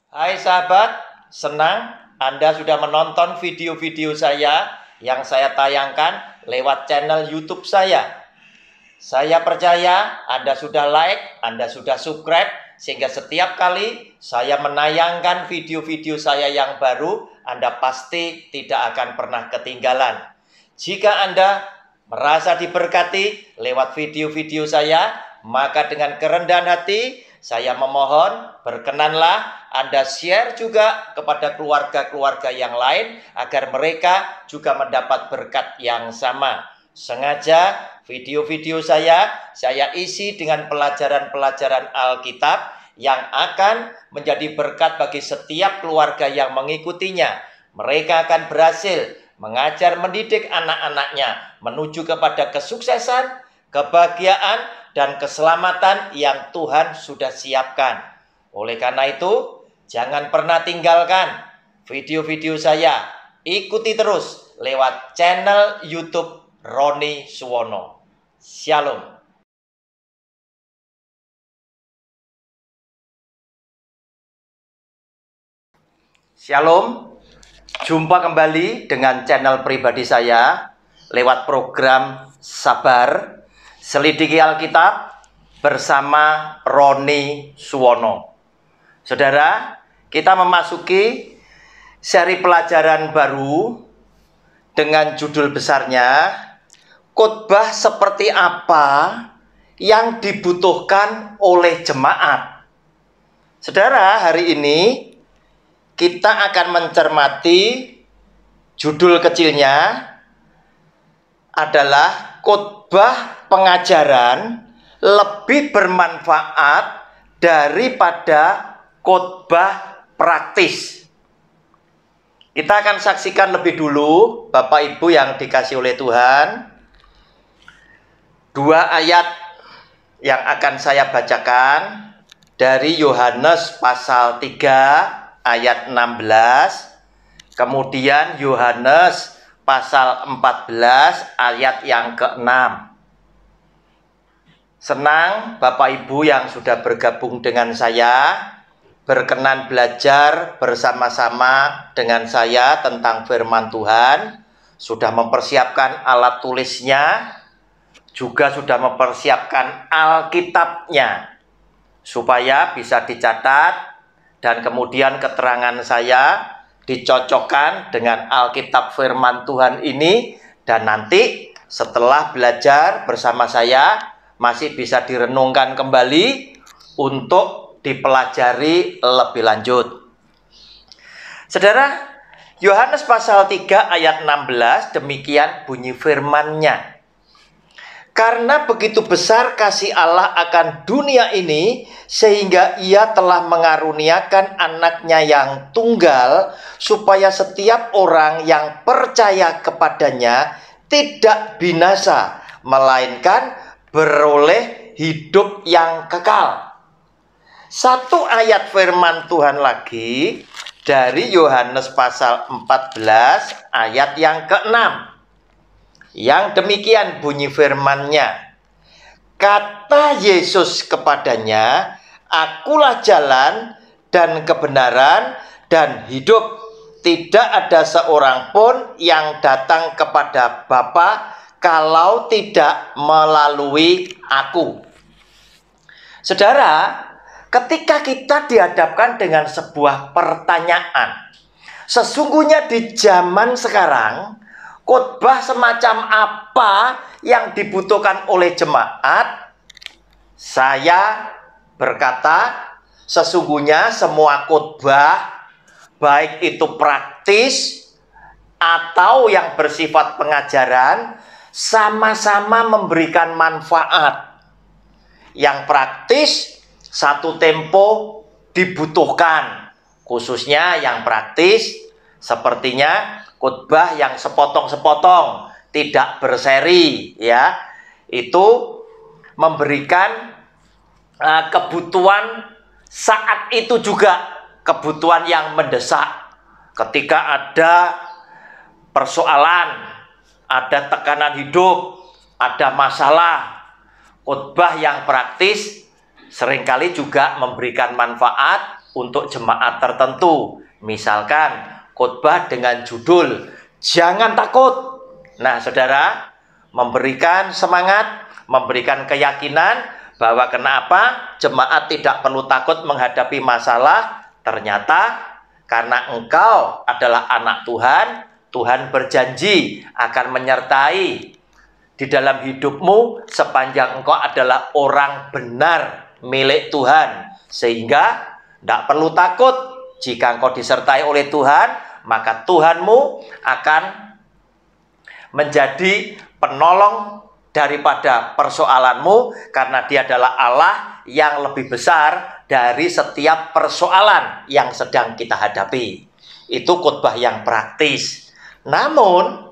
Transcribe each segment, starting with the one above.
Hai sahabat, senang Anda sudah menonton video-video saya yang saya tayangkan lewat channel YouTube saya. Saya percaya Anda sudah like, Anda sudah subscribe, sehingga setiap kali saya menayangkan video-video saya yang baru, Anda pasti tidak akan pernah ketinggalan. Jika Anda merasa diberkati lewat video-video saya, maka dengan kerendahan hati saya memohon, berkenanlah Anda share juga kepada keluarga-keluarga yang lain agar mereka juga mendapat berkat yang sama. Sengaja video-video saya isi dengan pelajaran-pelajaran Alkitab yang akan menjadi berkat bagi setiap keluarga yang mengikutinya. Mereka akan berhasil mengajar mendidik anak-anaknya menuju kepada kesuksesan, kebahagiaan, dan keselamatan yang Tuhan sudah siapkan. Oleh karena itu, jangan pernah tinggalkan video-video saya. Ikuti terus lewat channel YouTube Roni Suwono. Shalom. Shalom. Jumpa kembali dengan channel pribadi saya lewat program Sabar Selidiki Alkitab bersama Roni Suwono. Saudara, kita memasuki seri pelajaran baru dengan judul besarnya Khotbah seperti apa yang dibutuhkan oleh jemaat. Saudara, hari ini kita akan mencermati judul kecilnya adalah khotbah pengajaran lebih bermanfaat daripada khotbah praktis. Kita akan saksikan lebih dulu, Bapak Ibu yang dikasihi oleh Tuhan, dua ayat yang akan saya bacakan dari Yohanes pasal 3 ayat 16, kemudian Yohanes pasal 14 ayat yang ke-6. Senang Bapak Ibu yang sudah bergabung dengan saya, berkenan belajar bersama-sama dengan saya tentang firman Tuhan, sudah mempersiapkan alat tulisnya, juga sudah mempersiapkan Alkitabnya, supaya bisa dicatat, dan kemudian keterangan saya dicocokkan dengan Alkitab firman Tuhan ini, dan nanti setelah belajar bersama saya masih bisa direnungkan kembali untuk dipelajari lebih lanjut. Saudara, Yohanes pasal 3 ayat 16 demikian bunyi firman-Nya. Karena begitu besar kasih Allah akan dunia ini, sehingga ia telah mengaruniakan anaknya yang tunggal, supaya setiap orang yang percaya kepadanya tidak binasa, melainkan beroleh hidup yang kekal. Satu ayat firman Tuhan lagi dari Yohanes pasal 14 ayat yang ke-6. Yang demikian bunyi firman-Nya. Kata Yesus kepadanya, Akulah jalan dan kebenaran dan hidup. Tidak ada seorang pun yang datang kepada Bapa kalau tidak melalui Aku. Saudara, ketika kita dihadapkan dengan sebuah pertanyaan, sesungguhnya di zaman sekarang, khotbah semacam apa yang dibutuhkan oleh jemaat? Saya berkata, sesungguhnya semua khotbah, baik itu praktis atau yang bersifat pengajaran, sama-sama memberikan manfaat. Yang praktis, satu tempo dibutuhkan, khususnya yang praktis sepertinya khotbah yang sepotong-sepotong, tidak berseri, ya, itu memberikan kebutuhan saat itu juga, kebutuhan yang mendesak. Ketika ada persoalan, ada tekanan hidup, ada masalah, khotbah yang praktis seringkali juga memberikan manfaat untuk jemaat tertentu. Misalkan khotbah dengan judul "Jangan Takut". Nah, saudara, memberikan semangat, memberikan keyakinan bahwa kenapa jemaat tidak perlu takut menghadapi masalah. Ternyata karena engkau adalah anak Tuhan, Tuhan berjanji akan menyertai di dalam hidupmu sepanjang engkau adalah orang benar milik Tuhan. Sehingga tidak perlu takut. Jika engkau disertai oleh Tuhan, maka Tuhanmu akan menjadi penolong daripada persoalanmu, karena Dia adalah Allah yang lebih besar dari setiap persoalan yang sedang kita hadapi. Itu khotbah yang praktis. Namun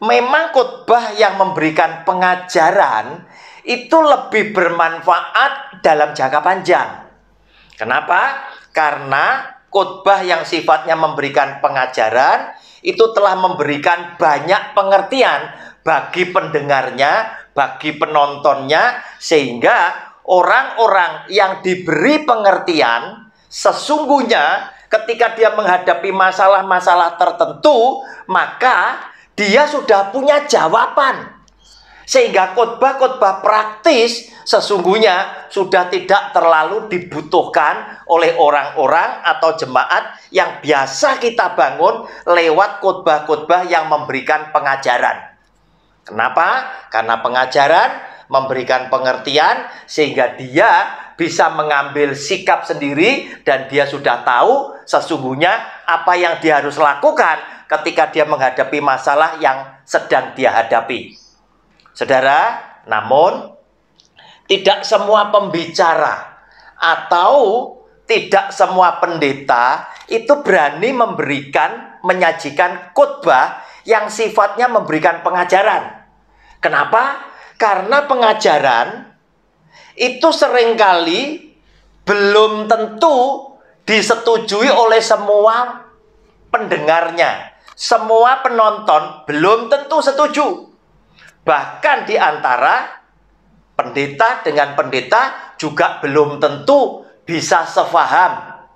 memang khotbah yang memberikan pengajaran itu lebih bermanfaat dalam jangka panjang. Kenapa? Karena khotbah yang sifatnya memberikan pengajaran itu telah memberikan banyak pengertian bagi pendengarnya, bagi penontonnya, sehingga orang-orang yang diberi pengertian sesungguhnya ketika dia menghadapi masalah-masalah tertentu, maka dia sudah punya jawaban. Sehingga khotbah-khotbah praktis sesungguhnya sudah tidak terlalu dibutuhkan oleh orang-orang atau jemaat yang biasa kita bangun lewat khotbah-khotbah yang memberikan pengajaran. Kenapa? Karena pengajaran memberikan pengertian sehingga dia bisa mengambil sikap sendiri dan dia sudah tahu sesungguhnya apa yang dia harus lakukan ketika dia menghadapi masalah yang sedang dia hadapi. Saudara, namun tidak semua pembicara atau tidak semua pendeta itu berani menyajikan khotbah yang sifatnya memberikan pengajaran. Kenapa? Karena pengajaran itu seringkali belum tentu disetujui oleh semua pendengarnya. Semua penonton belum tentu setuju. Bahkan di antara pendeta dengan pendeta juga belum tentu bisa sefaham.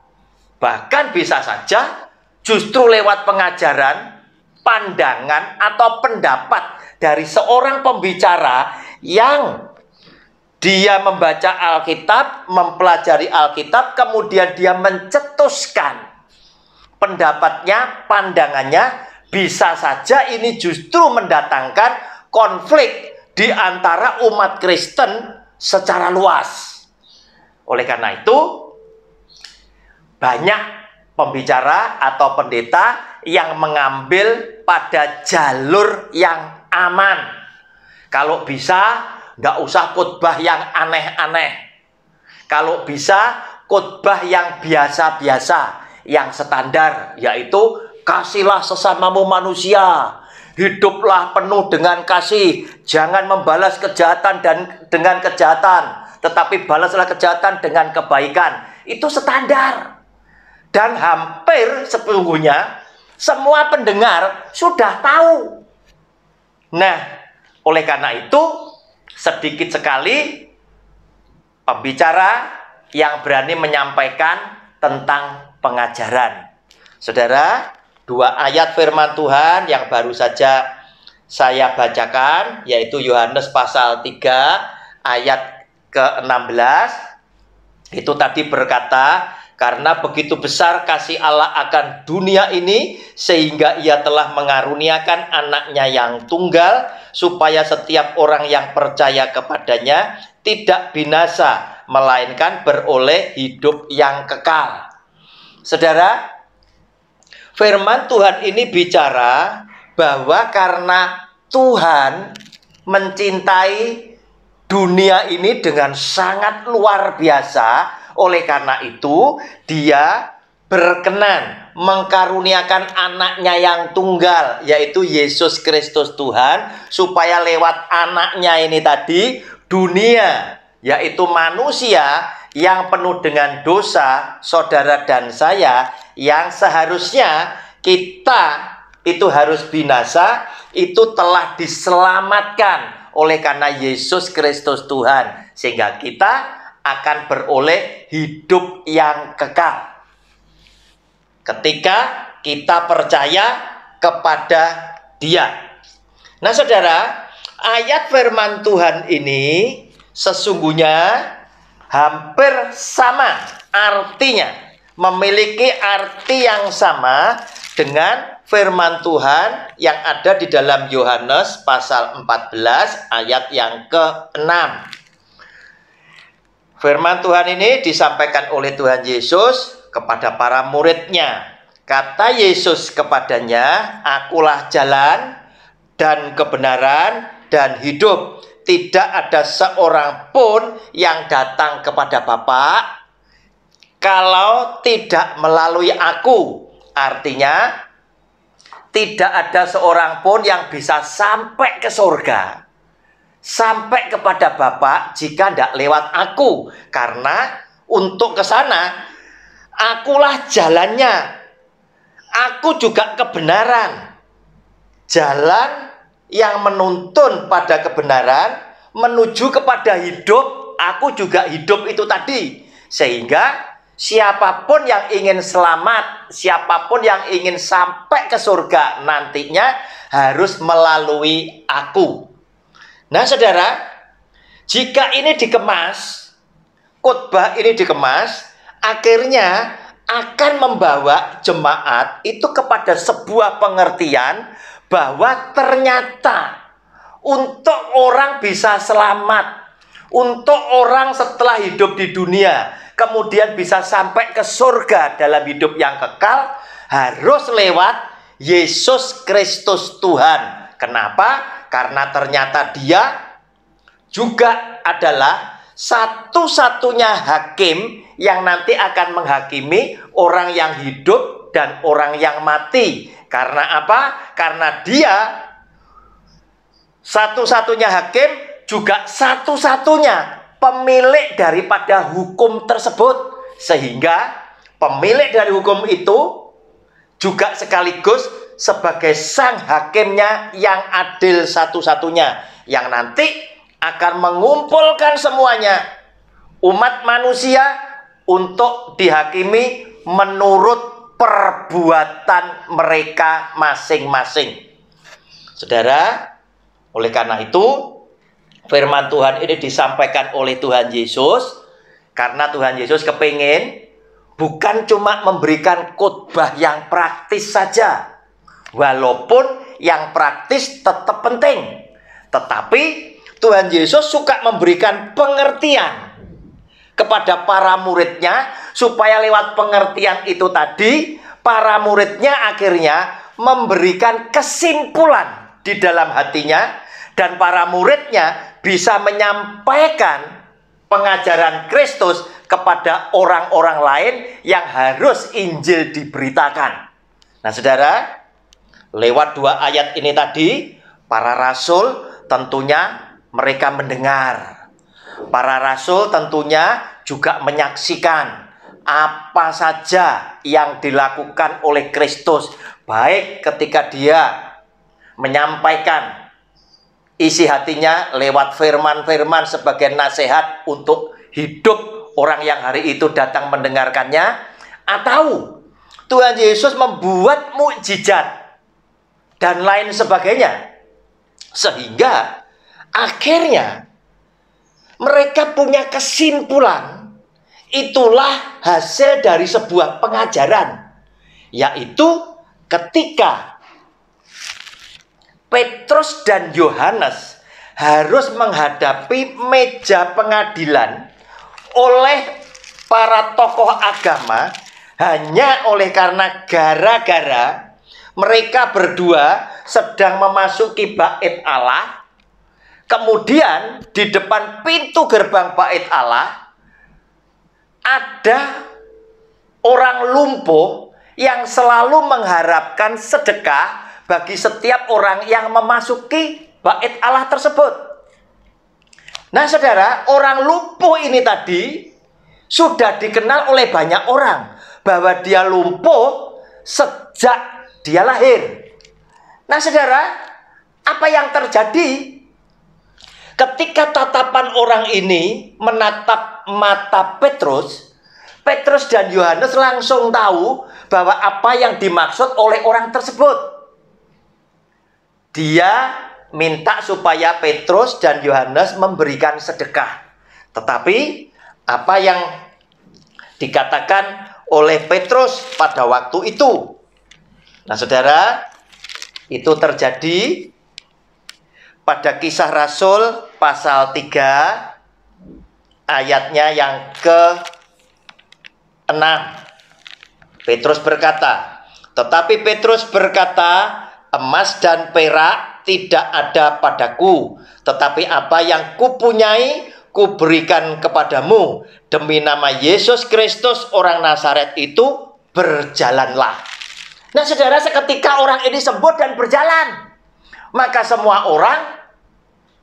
Bahkan bisa saja justru lewat pengajaran, pandangan atau pendapat dari seorang pembicara yang dia membaca Alkitab, mempelajari Alkitab, kemudian dia mencetuskan pendapatnya, pandangannya, bisa saja ini justru mendatangkan konflik di antara umat Kristen secara luas. Oleh karena itu, banyak pembicara atau pendeta yang mengambil pada jalur yang aman. Kalau bisa, nggak usah khotbah yang aneh-aneh. Kalau bisa, khotbah yang biasa-biasa, yang standar, yaitu kasihlah sesamamu manusia. Hiduplah penuh dengan kasih. Jangan membalas kejahatan dengan kejahatan, tetapi balaslah kejahatan dengan kebaikan. Itu standar. Dan hampir sesungguhnya semua pendengar sudah tahu. Nah, oleh karena itu sedikit sekali pembicara yang berani menyampaikan tentang pengajaran. Saudara, 2 ayat firman Tuhan yang baru saja saya bacakan, yaitu Yohanes pasal 3 ayat ke-16. Itu tadi berkata, karena begitu besar kasih Allah akan dunia ini, sehingga Ia telah mengaruniakan anaknya yang tunggal, supaya setiap orang yang percaya kepadanya tidak binasa, melainkan beroleh hidup yang kekal. Saudara, firman Tuhan ini bicara bahwa karena Tuhan mencintai dunia ini dengan sangat luar biasa, oleh karena itu Dia berkenan mengkaruniakan anaknya yang tunggal, yaitu Yesus Kristus Tuhan, supaya lewat anaknya ini tadi dunia, yaitu manusia yang penuh dengan dosa, saudara dan saya, yang seharusnya kita itu harus binasa, itu telah diselamatkan oleh karena Yesus Kristus Tuhan. Sehingga kita akan beroleh hidup yang kekal. Ketika kita percaya kepada Dia. Nah, saudara, ayat firman Tuhan ini sesungguhnya hampir sama artinya, memiliki arti yang sama dengan firman Tuhan yang ada di dalam Yohanes pasal 14 ayat yang ke-6. Firman Tuhan ini disampaikan oleh Tuhan Yesus kepada para muridnya. Kata Yesus kepadanya, "Akulah jalan dan kebenaran dan hidup. Tidak ada seorang pun yang datang kepada Bapa kalau tidak melalui aku." Artinya, tidak ada seorang pun yang bisa sampai ke surga, sampai kepada Bapa jika tidak lewat aku. Karena untuk ke sana, akulah jalannya. Aku juga kebenaran. Jalan yang menuntun pada kebenaran, menuju kepada hidup. Aku juga hidup itu tadi. Sehingga siapapun yang ingin selamat, siapapun yang ingin sampai ke surga nantinya harus melalui aku. Nah, saudara, jika ini dikemas, khotbah ini dikemas, akhirnya akan membawa jemaat itu kepada sebuah pengertian bahwa ternyata untuk orang bisa selamat, untuk orang setelah hidup di dunia kemudian bisa sampai ke surga dalam hidup yang kekal, harus lewat Yesus Kristus Tuhan. Kenapa? Karena ternyata Dia juga adalah satu-satunya hakim yang nanti akan menghakimi orang yang hidup dan orang yang mati. Karena apa? Karena Dia satu-satunya hakim, juga satu-satunya pemilik daripada hukum tersebut. Sehingga pemilik dari hukum itu juga sekaligus sebagai sang hakimnya yang adil satu-satunya, yang nanti akan mengumpulkan semuanya umat manusia untuk dihakimi menurut perbuatan mereka masing-masing. Saudara, oleh karena itu firman Tuhan ini disampaikan oleh Tuhan Yesus karena Tuhan Yesus kepingin bukan cuma memberikan khotbah yang praktis saja, walaupun yang praktis tetap penting, tetapi Tuhan Yesus suka memberikan pengertian kepada para muridnya, supaya lewat pengertian itu tadi, para muridnya akhirnya memberikan kesimpulan di dalam hatinya, dan para muridnya bisa menyampaikan pengajaran Kristus kepada orang-orang lain yang harus Injil diberitakan. Nah, saudara, lewat dua ayat ini tadi, para rasul tentunya mereka mendengar. Para rasul tentunya juga menyaksikan apa saja yang dilakukan oleh Kristus, baik ketika Dia menyampaikan isi hatinya lewat firman-firman sebagai nasihat untuk hidup orang yang hari itu datang mendengarkannya, atau Tuhan Yesus membuat mukjizat dan lain sebagainya, sehingga akhirnya mereka punya kesimpulan. Itulah hasil dari sebuah pengajaran, yaitu ketika Petrus dan Yohanes harus menghadapi meja pengadilan oleh para tokoh agama, hanya oleh karena gara-gara mereka berdua sedang memasuki bait Allah. Kemudian di depan pintu gerbang bait Allah ada orang lumpuh yang selalu mengharapkan sedekah bagi setiap orang yang memasuki bait Allah tersebut. Nah, saudara, orang lumpuh ini tadi sudah dikenal oleh banyak orang bahwa dia lumpuh sejak dia lahir. Nah, saudara, apa yang terjadi ketika tatapan orang ini menatap mata Petrus, Petrus dan Yohanes langsung tahu bahwa apa yang dimaksud oleh orang tersebut. Dia minta supaya Petrus dan Yohanes memberikan sedekah. Tetapi apa yang dikatakan oleh Petrus pada waktu itu? Nah, saudara, itu terjadi pada Kisah Rasul pasal 3 ayatnya yang ke-6. Petrus berkata, tetapi Petrus berkata, emas dan perak tidak ada padaku, tetapi apa yang kupunyai kuberikan kepadamu. Demi nama Yesus Kristus orang Nazaret itu, berjalanlah. Nah, saudara, seketika orang ini sembuh dan berjalan. Maka semua orang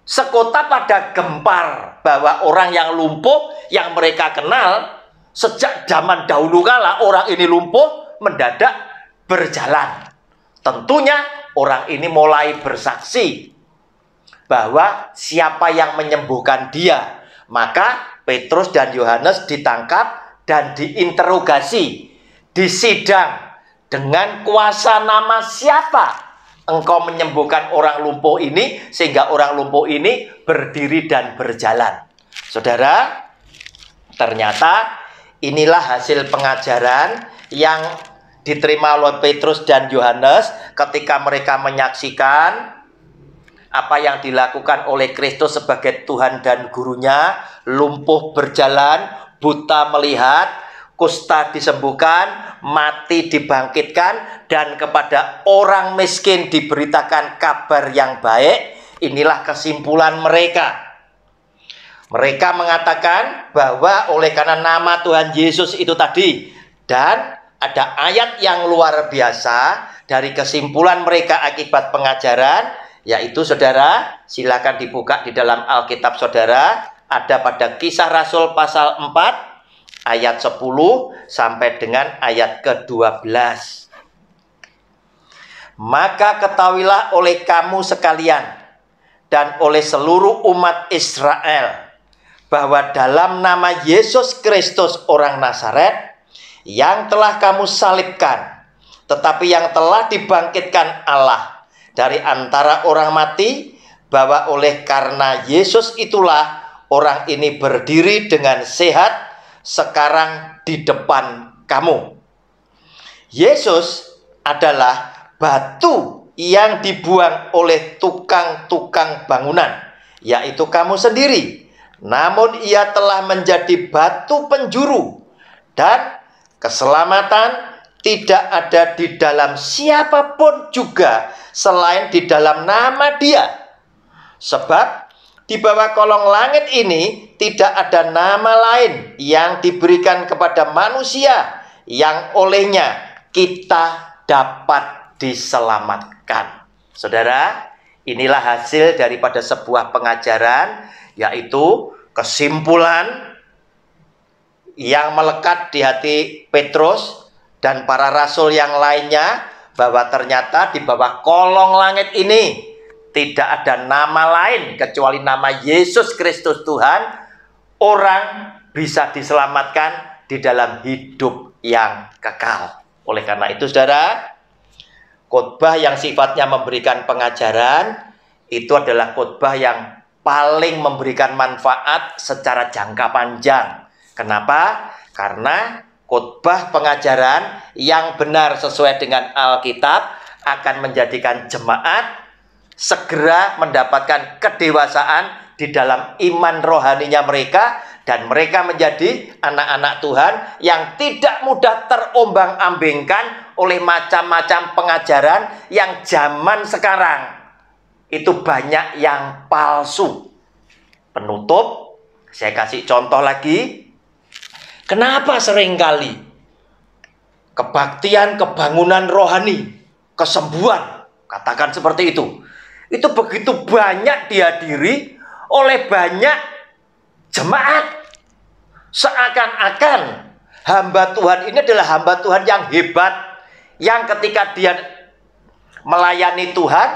sekota pada gempar bahwa orang yang lumpuh yang mereka kenal sejak zaman dahulu kala, orang ini lumpuh mendadak berjalan. Tentunya orang ini mulai bersaksi bahwa siapa yang menyembuhkan dia. Maka Petrus dan Yohanes ditangkap dan diinterogasi, disidang. Dengan kuasa nama siapa engkau menyembuhkan orang lumpuh ini sehingga orang lumpuh ini berdiri dan berjalan? Saudara, ternyata inilah hasil pengajaran yang diterima oleh Petrus dan Yohanes ketika mereka menyaksikan apa yang dilakukan oleh Kristus sebagai Tuhan dan Gurunya. Lumpuh berjalan, buta melihat, kusta disembuhkan, mati dibangkitkan, dan kepada orang miskin diberitakan kabar yang baik. Inilah kesimpulan mereka. Mereka mengatakan bahwa oleh karena nama Tuhan Yesus itu tadi, dan ada ayat yang luar biasa dari kesimpulan mereka akibat pengajaran, yaitu saudara, silakan dibuka di dalam Alkitab saudara, ada pada Kisah Rasul pasal 4 ayat 10 sampai dengan ayat ke-12. Maka ketahuilah oleh kamu sekalian dan oleh seluruh umat Israel bahwa dalam nama Yesus Kristus orang Nazaret yang telah kamu salibkan, tetapi yang telah dibangkitkan Allah dari antara orang mati, bahwa oleh karena Yesus itulah orang ini berdiri dengan sehat sekarang di depan kamu. Yesus adalah batu yang dibuang oleh tukang-tukang bangunan, yaitu kamu sendiri. Namun ia telah menjadi batu penjuru, dan keselamatan tidak ada di dalam siapapun juga selain di dalam nama Dia. Sebab di bawah kolong langit ini tidak ada nama lain yang diberikan kepada manusia yang olehnya kita dapat diselamatkan. Saudara, inilah hasil daripada sebuah pengajaran, yaitu kesimpulan yang melekat di hati Petrus dan para rasul yang lainnya, bahwa ternyata di bawah kolong langit ini tidak ada nama lain kecuali nama Yesus Kristus Tuhan. Orang bisa diselamatkan di dalam hidup yang kekal. Oleh karena itu saudara, khotbah yang sifatnya memberikan pengajaran itu adalah khotbah yang paling memberikan manfaat secara jangka panjang. Kenapa? Karena khotbah pengajaran yang benar sesuai dengan Alkitab akan menjadikan jemaat segera mendapatkan kedewasaan di dalam iman rohaninya mereka, dan mereka menjadi anak-anak Tuhan yang tidak mudah terombang-ambingkan oleh macam-macam pengajaran yang zaman sekarang itu banyak yang palsu. Penutup, saya kasih contoh lagi. Kenapa seringkali kebaktian, kebangunan rohani, kesembuhan, katakan seperti itu begitu banyak dihadiri oleh banyak jemaat. Seakan-akan hamba Tuhan ini adalah hamba Tuhan yang hebat, yang ketika dia melayani Tuhan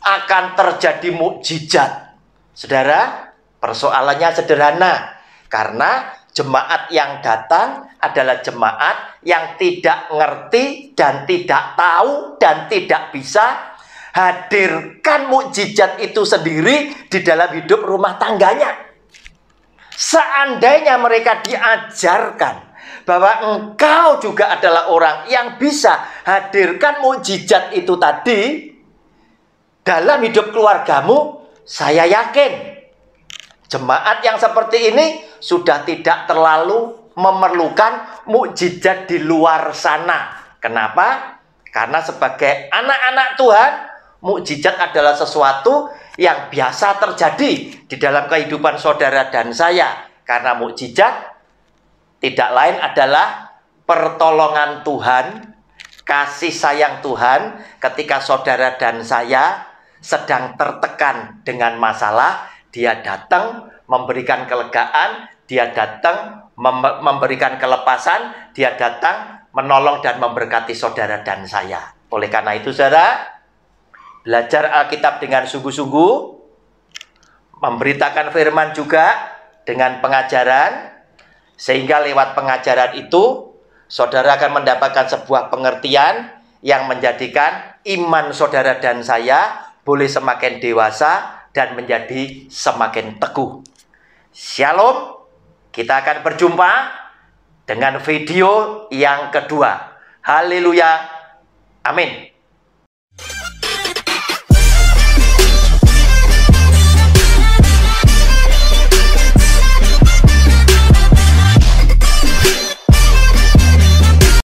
akan terjadi mukjizat. Saudara, persoalannya sederhana, karena Jemaat yang datang adalah jemaat yang tidak ngerti dan tidak tahu dan tidak bisa. Hadirkan mukjizat itu sendiri di dalam hidup rumah tangganya. Seandainya mereka diajarkan bahwa engkau juga adalah orang yang bisa hadirkan mukjizat itu tadi dalam hidup keluargamu, saya yakin jemaat yang seperti ini sudah tidak terlalu memerlukan mukjizat di luar sana. Kenapa? Karena sebagai anak-anak Tuhan, mukjizat adalah sesuatu yang biasa terjadi di dalam kehidupan saudara dan saya. Karena mukjizat tidak lain adalah pertolongan Tuhan, kasih sayang Tuhan ketika saudara dan saya sedang tertekan dengan masalah. Dia datang memberikan kelegaan, dia datang memberikan kelepasan, dia datang menolong dan memberkati saudara dan saya. Oleh karena itu, saudara, belajar Alkitab dengan sungguh-sungguh, memberitakan firman juga dengan pengajaran, sehingga lewat pengajaran itu, saudara akan mendapatkan sebuah pengertian yang menjadikan iman saudara dan saya boleh semakin dewasa dan menjadi semakin teguh. Shalom, kita akan berjumpa dengan video yang kedua. Haleluya, amin.